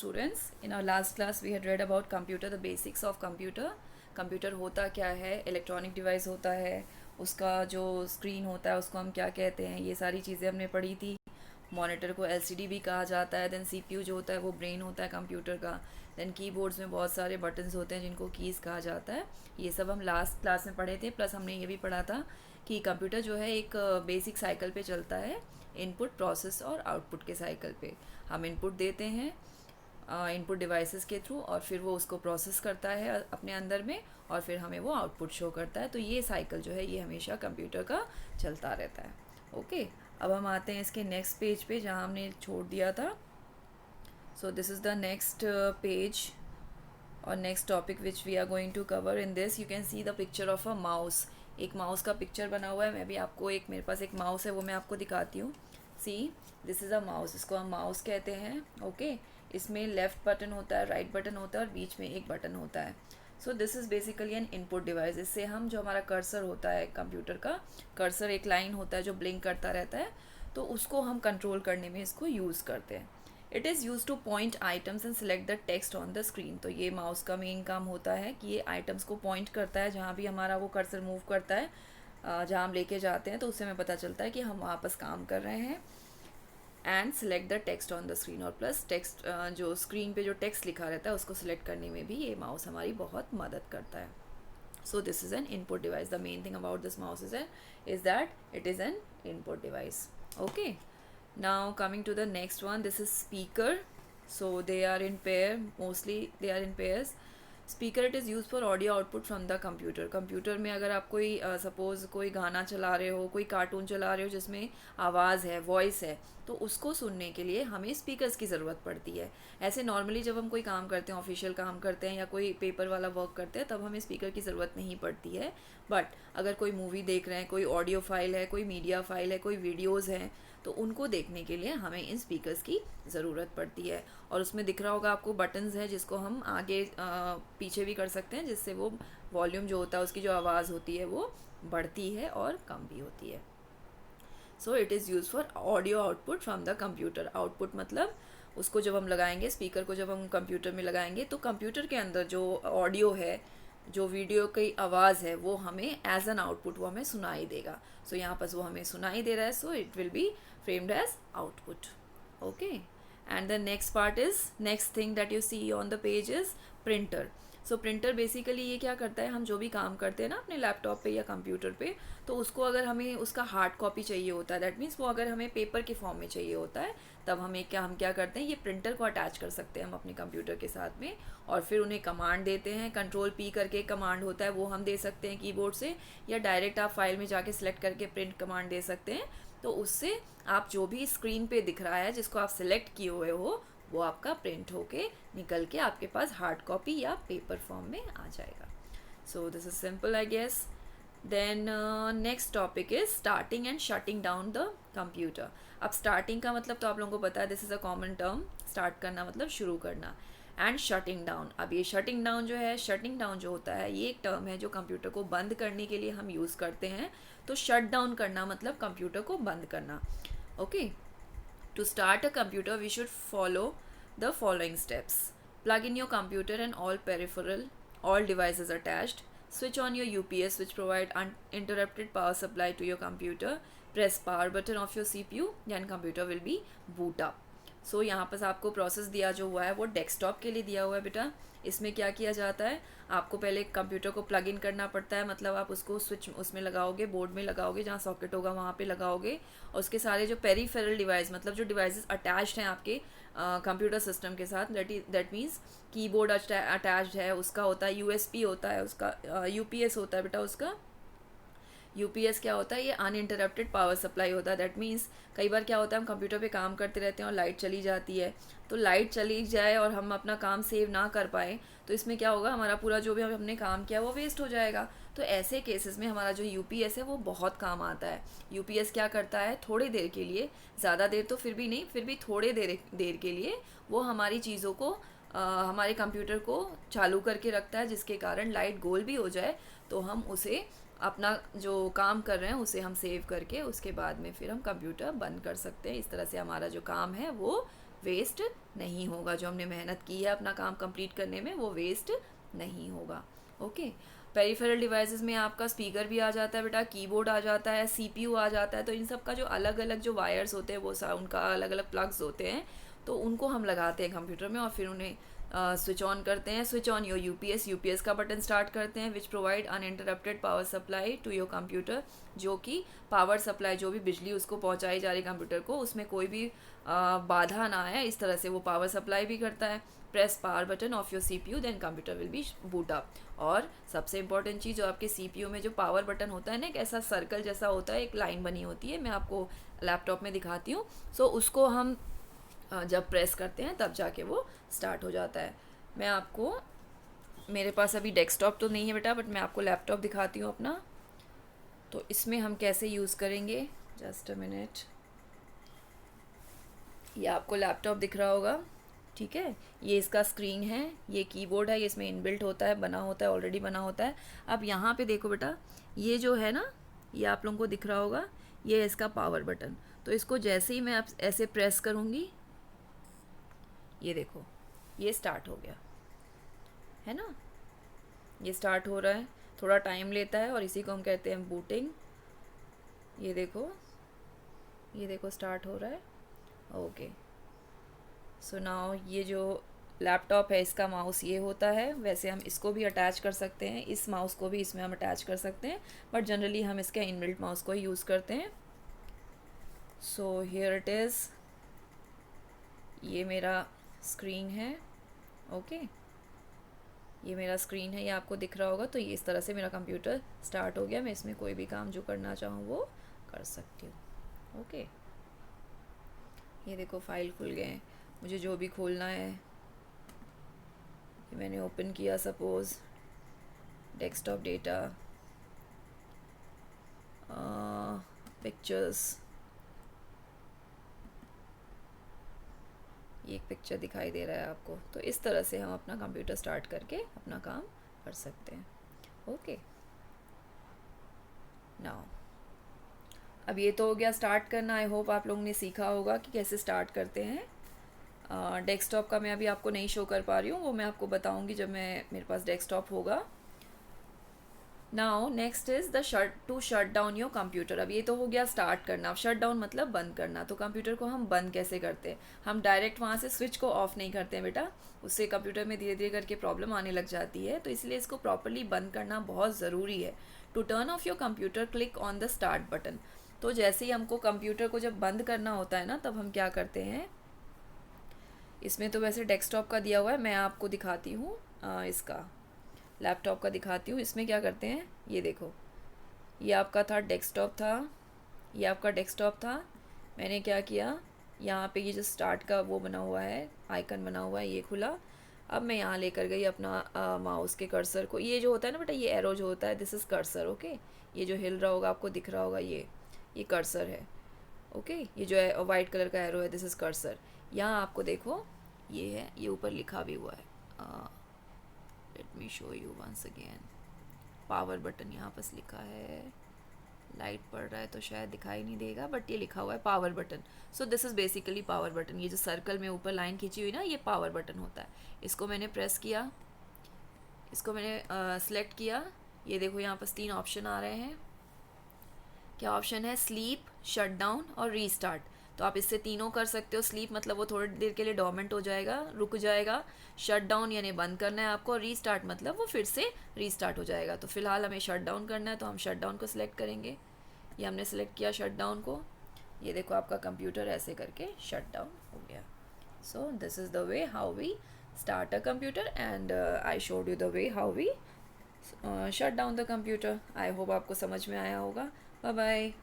students. In our last class we had read about computer, the basics of computer. Computer होता क्या है, electronic device होता है, उसका जो स्क्रीन होता है उसको हम क्या कहते हैं, ये सारी चीज़ें हमने पढ़ी थी. मॉनिटर को एलसीडी भी कहा जाता है. देन सीपीयू जो होता है वो ब्रेन होता है कंप्यूटर का. देन कीबोर्ड्स में बहुत सारे बटन्स होते हैं जिनको कीज़ कहा जाता है. ये सब हम लास्ट क्लास में पढ़े थे. प्लस हमने ये भी पढ़ा था कि कंप्यूटर जो है एक बेसिक साइकिल पे चलता है, इनपुट, प्रोसेस और आउटपुट के साइकिल पे. हम इनपुट देते हैं इनपुट डिवाइसेस के थ्रू और फिर वो उसको प्रोसेस करता है अपने अंदर में और फिर हमें वो आउटपुट शो करता है. तो ये साइकिल जो है ये हमेशा कंप्यूटर का चलता रहता है. ओके, अब हम आते हैं इसके नेक्स्ट पेज पे जहाँ हमने छोड़ दिया था. So this is the next page और next topic which we are going to cover. In this you can see the picture of a mouse. एक माउस का पिक्चर बना हुआ है. मैं भी आपको मेरे पास एक माउस है वो मैं आपको दिखाती हूँ. सी, दिस इज़ अ माउस. इसको हम माउस कहते हैं. ओके, इसमें लेफ़्ट बटन होता है, राइट बटन होता है और बीच में एक बटन होता है. सो this is basically N input device. इससे हम जो हमारा कर्सर होता है कंप्यूटर का, कर्सर एक लाइन होता है जो ब्लिंक करता रहता है, तो उसको हम कंट्रोल करने में इसको यूज़ करते हैं. It is use two point items and select the text on the screen. तो ये माउस का मेन काम होता है कि ये आइटम्स को पॉइंट करता है जहाँ भी हमारा वो कर्सर मूव करता है, जहाँ हम लेके जाते हैं तो उससे हमें पता चलता है कि हम वापस काम कर रहे हैं. And select the text on the screen. और प्लस टेक्स्ट जो स्क्रीन पे जो टेक्स्ट लिखा रहता है उसको सिलेक्ट करने में भी ये माउस हमारी बहुत मदद करता है. सो this is an input device. The main thing about this mouse is that it is an input device. Okay, now coming to the next one, this is speaker. So they are in pair, mostly they are in pairs. Speaker, it is use for audio output from the computer. Computer में अगर आप कोई suppose कोई गाना चला रहे हो, कोई कार्टून चला रहे हो जिसमें आवाज़ है, वॉइस है, तो उसको सुनने के लिए हमें स्पीकर्स की ज़रूरत पड़ती है. ऐसे नॉर्मली जब हम कोई काम करते हैं, ऑफिशियल काम करते हैं या कोई पेपर वाला वर्क करते हैं, तब हमें स्पीकर की ज़रूरत नहीं पड़ती है. बट अगर कोई मूवी देख रहे हैं, कोई ऑडियो फाइल है, कोई मीडिया फाइल है, कोई वीडियोज़ हैं, तो उनको देखने के लिए हमें इन स्पीकर्स की ज़रूरत पड़ती है. और उसमें दिख रहा होगा आपको बटन्स हैं जिसको हम आगे पीछे भी कर सकते हैं, जिससे वो वॉल्यूम जो होता है उसकी जो आवाज़ होती है वो बढ़ती है और कम भी होती है. So it is use for audio output from the computer. Output मतलब उसको जब हम लगाएंगे, स्पीकर को जब हम कंप्यूटर में लगाएंगे तो कंप्यूटर के अंदर जो ऑडियो है, जो वीडियो की आवाज़ है, वो हमें एज एन आउटपुट वो हमें सुनाई देगा. सो यहाँ पर वो हमें सुनाई दे रहा है, so it will be framed as output. Okay, and the next part is, next thing that you see on the page is printer. So printer basically ये क्या करता है, हम जो भी काम करते हैं ना अपने लैपटॉप पे या कंप्यूटर पे, तो उसको अगर हमें उसका हार्ड कॉपी चाहिए होता है, दैट मीन्स वो अगर हमें पेपर के फॉर्म में चाहिए होता है, तब हम क्या करते हैं, ये प्रिंटर को अटैच कर सकते हैं हम अपने कंप्यूटर के साथ में. और फिर उन्हें कमांड देते हैं. कंट्रोल पी करके कमांड होता है, वो हम दे सकते हैं कीबोर्ड से, या डायरेक्ट आप फाइल में जाके सिलेक्ट करके प्रिंट कमांड दे सकते हैं. तो उससे आप जो भी स्क्रीन पे दिख रहा है जिसको आप सिलेक्ट किए हुए हो, वो आपका प्रिंट होके निकल के आपके पास हार्ड कॉपी या पेपर फॉर्म में आ जाएगा. So this is simple I guess. Then next topic is starting and shutting down the computer. अब स्टार्टिंग का मतलब तो आप लोगों को पता है, this is a common term. Start करना मतलब शुरू करना. And shutting down. अब ये शटिंग डाउन जो है, शटिंग डाउन जो होता है, ये एक टर्म है जो कंप्यूटर को बंद करने के लिए हम यूज़ करते हैं. तो शट डाउन करना मतलब कंप्यूटर को बंद करना. Okay, to start a computer we should follow the following steps. Plug in your computer and all devices attached. Switch on your UPS which provide uninterrupted power supply to your computer. Press power button of your CPU, then computer will be boot up. सो यहाँ पर आपको process दिया जो हुआ है वो desktop के लिए दिया हुआ है बेटा. इसमें क्या किया जाता है, आपको पहले कंप्यूटर को प्लग इन करना पड़ता है. मतलब आप उसको स्विच उसमें लगाओगे, बोर्ड में लगाओगे, जहाँ सॉकेट होगा वहाँ पे लगाओगे. और उसके सारे जो पेरीफेरल डिवाइस, मतलब जो डिवाइसेस अटैच्ड हैं आपके कंप्यूटर सिस्टम के साथ, दैट मीन्स कीबोर्ड अटैच्ड है, उसका होता है USB होता है, उसका UPS होता है बेटा. उसका UPS क्या होता है, ये अनइंटरप्टेड पावर सप्लाई होता है. दैट मीन्स कई बार क्या होता है, हम कंप्यूटर पे काम करते रहते हैं और लाइट चली जाती है. तो लाइट चली जाए और हम अपना काम सेव ना कर पाए, तो इसमें क्या होगा, हमारा पूरा जो भी हमने काम किया वो वेस्ट हो जाएगा. तो ऐसे केसेस में हमारा जो UPS है वो बहुत काम आता है. UPS क्या करता है, थोड़ी देर के लिए, ज़्यादा देर तो फिर भी नहीं, फिर भी थोड़े देर के लिए वो हमारी चीज़ों को हमारे कंप्यूटर को चालू करके रखता है, जिसके कारण लाइट गोल भी हो जाए तो हम उसे अपना जो काम कर रहे हैं उसे हम सेव करके उसके बाद में फिर हम कंप्यूटर बंद कर सकते हैं. इस तरह से हमारा जो काम है वो वेस्ट नहीं होगा। जो हमने मेहनत की है अपना काम कंप्लीट करने में वो वेस्ट नहीं होगा। ओके, पेरिफेरल डिवाइसेस में आपका स्पीकर भी आ जाता है बेटा, कीबोर्ड आ जाता है, सीपीयू आ जाता है। तो इन सब का जो अलग अलग जो वायर्स होते हैं वो उनका अलग अलग प्लग्स होते हैं, तो उनको हम लगाते हैं कंप्यूटर में और फिर उन्हें स्विच ऑन करते हैं। स्विच ऑन योर यूपीएस का बटन स्टार्ट करते हैं, which provide uninterrupted power supply to your computer, जो कि पावर सप्लाई जो भी बिजली उसको पहुंचाई जा रही कंप्यूटर को उसमें कोई भी बाधा ना आए, इस तरह से वो पावर सप्लाई भी करता है। Press power button of your CPU, then computer will be boot up. और सबसे इंपॉर्टेंट चीज़, जो आपके सीपीयू में जो पावर बटन होता है ना, एक ऐसा सर्कल जैसा होता है, एक लाइन बनी होती है, मैं आपको लैपटॉप में दिखाती हूँ। सो उसको हम जब प्रेस करते हैं तब जाके वो स्टार्ट हो जाता है। मैं आपको, मेरे पास अभी डेस्कटॉप तो नहीं है बेटा, बट मैं आपको लैपटॉप दिखाती हूँ अपना। तो इसमें हम कैसे यूज़ करेंगे, जस्ट अ मिनट। ये आपको लैपटॉप दिख रहा होगा, ठीक है। ये इसका स्क्रीन है, ये कीबोर्ड है, ये इसमें इनबिल्ट होता है, बना होता है, ऑलरेडी बना होता है। अब यहाँ पे देखो बेटा, ये जो है ना, ये आप लोगों को दिख रहा होगा, ये है इसका पावर बटन। तो इसको जैसे ही मैं आप ऐसे प्रेस करूँगी, ये देखो ये स्टार्ट हो गया है ना, ये स्टार्ट हो रहा है। थोड़ा टाइम लेता है और इसी को हम कहते हैं बूटिंग। ये देखो स्टार्ट हो रहा है। ओके, सो नाउ ये जो लैपटॉप है इसका माउस ये होता है। वैसे हम इसको भी अटैच कर सकते हैं, इस माउस को भी इसमें हम अटैच कर सकते हैं, बट जनरली हम इसके इनबिल्ट माउस को ही यूज़ करते हैं। सो हियर इट इज़, ये मेरा स्क्रीन है। ओके, ये मेरा स्क्रीन है, ये आपको दिख रहा होगा। तो ये इस तरह से मेरा कंप्यूटर स्टार्ट हो गया। मैं इसमें कोई भी काम जो करना चाहूँ वो कर सकती हूँ। ओके, ये देखो फाइल खुल गए। मुझे जो भी खोलना है, ये मैंने ओपन किया, सपोज़ डेस्कटॉप डेटा, पिक्चर्स, ये एक पिक्चर दिखाई दे रहा है आपको। तो इस तरह से हम अपना कंप्यूटर स्टार्ट करके अपना काम कर सकते हैं। ओके, नाउ अब ये तो हो गया स्टार्ट करना। आई होप आप लोगों ने सीखा होगा कि कैसे स्टार्ट करते हैं। डेस्कटॉप का मैं अभी आपको नहीं शो कर पा रही हूँ, वो मैं आपको बताऊँगी जब मेरे पास डेस्कटॉप होगा। Now next is the two shut down your computer. अब ये तो हो गया स्टार्ट करना। अब शट डाउन मतलब बंद करना। तो कंप्यूटर को हम बंद कैसे करते हैं? हम डायरेक्ट वहाँ से स्विच को ऑफ नहीं करते हैं बेटा, उससे कंप्यूटर में धीरे धीरे करके प्रॉब्लम आने लग जाती है। तो इसलिए इसको प्रॉपरली बंद करना बहुत ज़रूरी है। To turn off your computer click on the start button. तो जैसे ही हमको कंप्यूटर को जब बंद करना होता है ना, तब हम क्या करते हैं, इसमें तो वैसे डेस्कटॉप का दिया हुआ है, मैं आपको दिखाती हूँ इसका लैपटॉप का दिखाती हूँ। इसमें क्या करते हैं, ये देखो, ये आपका था डेस्कटॉप था, ये आपका डेस्कटॉप था। मैंने क्या किया, यहाँ पे ये जो स्टार्ट का वो बना हुआ है, आइकन बना हुआ है, ये खुला। अब मैं यहाँ लेकर गई अपना माउस के कर्सर को। ये जो होता है ना बेटा, ये एरो जो होता है, दिस इज़ कर्सर। ओके, ये जो हिल रहा होगा आपको दिख रहा होगा, ये कर्सर है। ओके, ये जो है वाइट कलर का एरो है, दिस इज़ कर्सर। यहाँ आपको देखो ये है, ये ऊपर लिखा भी हुआ है, let me show you once again. Power button यहाँ पर लिखा है, लाइट पड़ रहा है तो शायद दिखाई नहीं देगा, बट ये लिखा हुआ है power button. So this is basically power button. ये जो सर्कल में ऊपर लाइन खींची हुई ना, ये पावर बटन होता है। इसको मैंने प्रेस किया, इसको मैंने सेलेक्ट किया। ये देखो यहाँ पर 3 ऑप्शन आ रहे हैं। क्या ऑप्शन है? स्लीप, शट डाउन और रीस्टार्ट। तो आप इससे तीनों कर सकते हो। स्लीप मतलब वो थोड़ी देर के लिए डोरमेंट हो जाएगा, रुक जाएगा। शट डाउन यानी बंद करना है आपको, और रीस्टार्ट मतलब वो फिर से रीस्टार्ट हो जाएगा। तो फिलहाल हमें शट डाउन करना है, तो हम शट डाउन को सिलेक्ट करेंगे। ये हमने सेलेक्ट किया शट डाउन को। ये देखो आपका कंप्यूटर ऐसे करके शट डाउन हो गया। So this is the way how we start a computer, and I showed you the way how we shut down the computer. I hope आपको समझ में आया होगा। Bye bye.